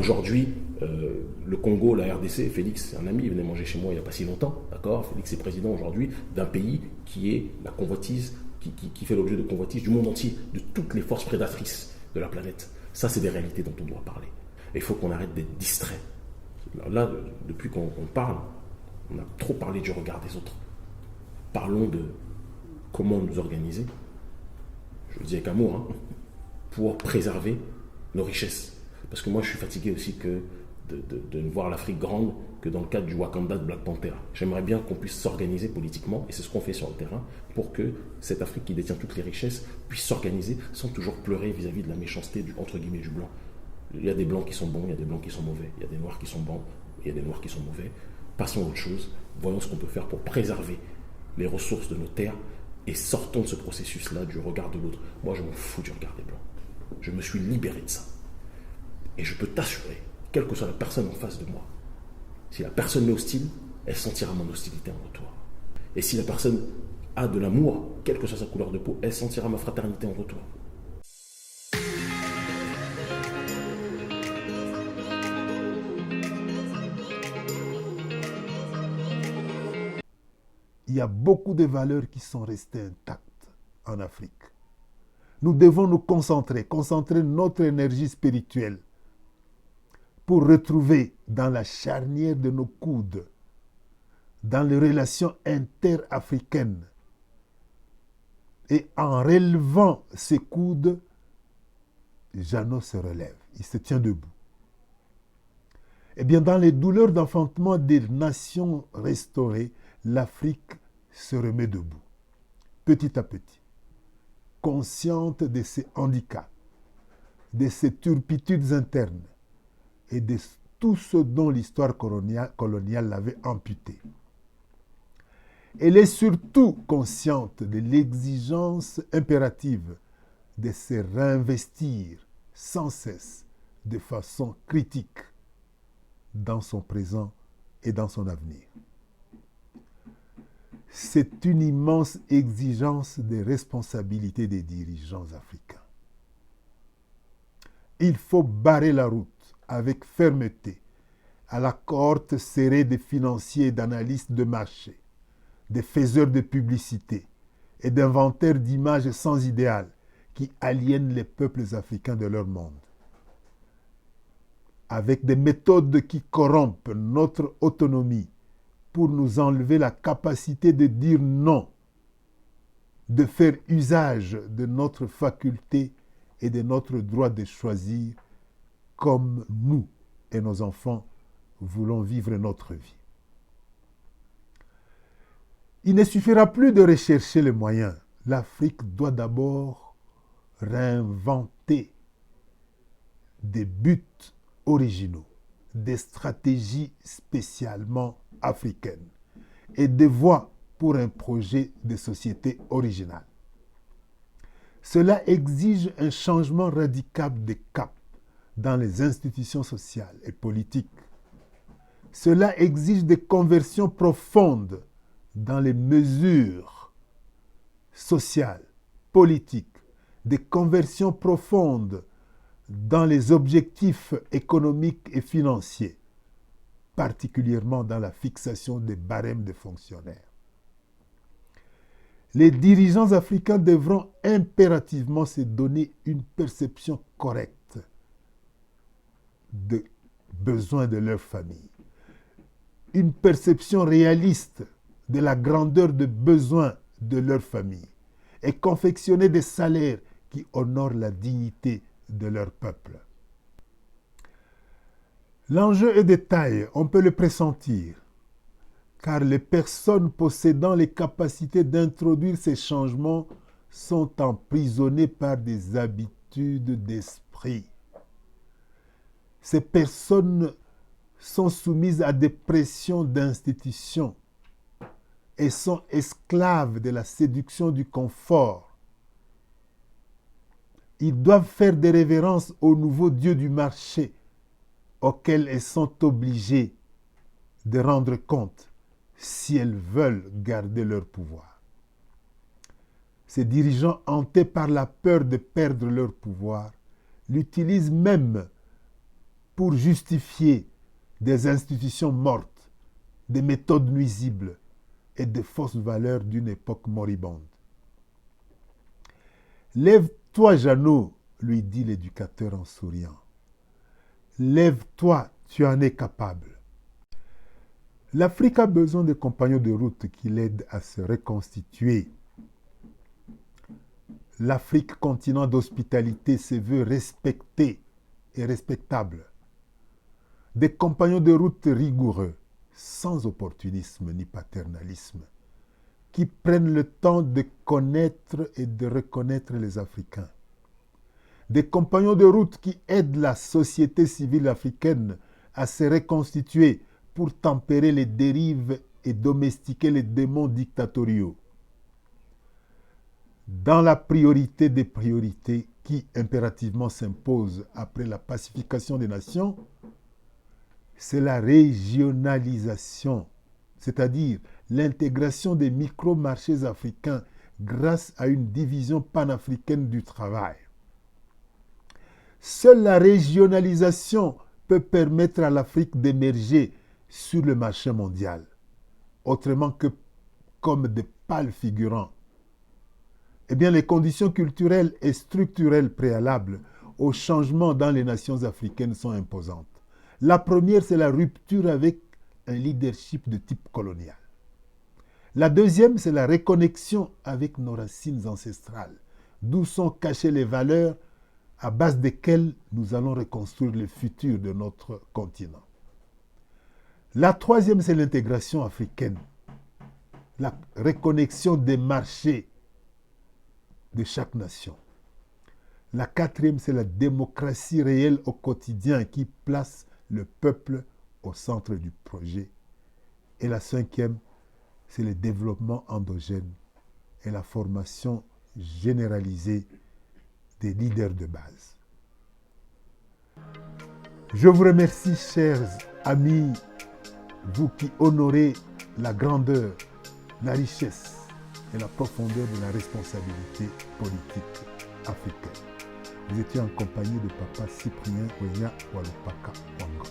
Aujourd'hui, le Congo, la RDC, Félix, c'est un ami, il venait manger chez moi il n'y a pas si longtemps, d'accord. Félix est président aujourd'hui d'un pays qui est la convoitise, qui fait l'objet de convoitise du monde entier, de toutes les forces prédatrices de la planète. Ça, c'est des réalités dont on doit parler. Et il faut qu'on arrête d'être distrait. Là, depuis qu'on parle, on a trop parlé du regard des autres. Parlons de comment nous organiser, je le dis avec amour, hein, pour préserver nos richesses. Parce que moi, je suis fatigué aussi de ne voir l'Afrique grande que dans le cadre du Wakanda de Black Panther. J'aimerais bien qu'on puisse s'organiser politiquement, et c'est ce qu'on fait sur le terrain, pour que cette Afrique qui détient toutes les richesses puisse s'organiser sans toujours pleurer vis-à-vis de la méchanceté du, entre guillemets, du blanc. Il y a des blancs qui sont bons, il y a des blancs qui sont mauvais, il y a des noirs qui sont bons, il y a des noirs qui sont mauvais. Passons à autre chose, voyons ce qu'on peut faire pour préserver les ressources de nos terres et sortons de ce processus-là du regard de l'autre. Moi, je m'en fous du regard des blancs. Je me suis libéré de ça. Et je peux t'assurer, quelle que soit la personne en face de moi, si la personne est hostile, elle sentira mon hostilité en retour. Et si la personne a de l'amour, quelle que soit sa couleur de peau, elle sentira ma fraternité en retour. Il y a beaucoup de valeurs qui sont restées intactes en Afrique. Nous devons nous concentrer notre énergie spirituelle pour retrouver dans la charnière de nos coudes, dans les relations interafricaines, et en relevant ces coudes, Jeannot se relève, il se tient debout. Eh bien, dans les douleurs d'enfantement des nations restaurées, l'Afrique se remet debout, petit à petit, consciente de ses handicaps, de ses turpitudes internes et de tout ce dont l'histoire coloniale l'avait amputé. Elle est surtout consciente de l'exigence impérative de se réinvestir sans cesse, de façon critique, dans son présent et dans son avenir. C'est une immense exigence des responsabilités des dirigeants africains. Il faut barrer la route avec fermeté à la cohorte serrée des financiers et d'analystes de marché, des faiseurs de publicité et d'inventaires d'images sans idéal qui aliènent les peuples africains de leur monde. Avec des méthodes qui corrompent notre autonomie pour nous enlever la capacité de dire non, de faire usage de notre faculté et de notre droit de choisir comme nous et nos enfants voulons vivre notre vie. Il ne suffira plus de rechercher les moyens. L'Afrique doit d'abord réinventer des buts originaux, des stratégies spécialement africaines et des voies pour un projet de société original. Cela exige un changement radical de cap dans les institutions sociales et politiques. Cela exige des conversions profondes dans les mesures sociales, politiques, des conversions profondes dans les objectifs économiques et financiers, particulièrement dans la fixation des barèmes des fonctionnaires. Les dirigeants africains devront impérativement se donner une perception correcte des besoins de leur famille, une perception réaliste de la grandeur des besoins de leur famille et confectionner des salaires qui honorent la dignité de leur peuple. L'enjeu est de taille, on peut le pressentir, car les personnes possédant les capacités d'introduire ces changements sont emprisonnées par des habitudes d'esprit. Ces personnes sont soumises à des pressions d'institutions et sont esclaves de la séduction du confort. Ils doivent faire des révérences aux nouveaux dieux du marché auxquels elles sont obligées de rendre compte si elles veulent garder leur pouvoir. Ces dirigeants hantés par la peur de perdre leur pouvoir l'utilisent même pour justifier des institutions mortes, des méthodes nuisibles et des fausses valeurs d'une époque moribonde. Lève-toi, Jeannot, lui dit l'éducateur en souriant. Lève-toi, tu en es capable. L'Afrique a besoin de compagnons de route qui l'aident à se reconstituer. L'Afrique, continent d'hospitalité, se veut respecté et respectable. Des compagnons de route rigoureux, sans opportunisme ni paternalisme, qui prennent le temps de connaître et de reconnaître les Africains. Des compagnons de route qui aident la société civile africaine à se reconstituer pour tempérer les dérives et domestiquer les démons dictatoriaux. Dans la priorité des priorités qui impérativement s'impose après la pacification des nations, c'est la régionalisation, c'est-à-dire l'intégration des micro-marchés africains grâce à une division panafricaine du travail. Seule la régionalisation peut permettre à l'Afrique d'émerger sur le marché mondial, autrement que comme des pâles figurants. Eh bien, les conditions culturelles et structurelles préalables au changement dans les nations africaines sont imposantes. La première, c'est la rupture avec un leadership de type colonial. La deuxième, c'est la reconnexion avec nos racines ancestrales, d'où sont cachées les valeurs à base desquelles nous allons reconstruire le futur de notre continent. La troisième, c'est l'intégration africaine, la reconnexion des marchés de chaque nation. La quatrième, c'est la démocratie réelle au quotidien qui place le peuple au centre du projet. Et la cinquième, c'est le développement endogène et la formation généralisée des leaders de base. Je vous remercie, chers amis, vous qui honorez la grandeur, la richesse et la profondeur de la responsabilité politique africaine. Vous étiez en compagnie de Papa Cyprien Ouenya Walupaka Wanga.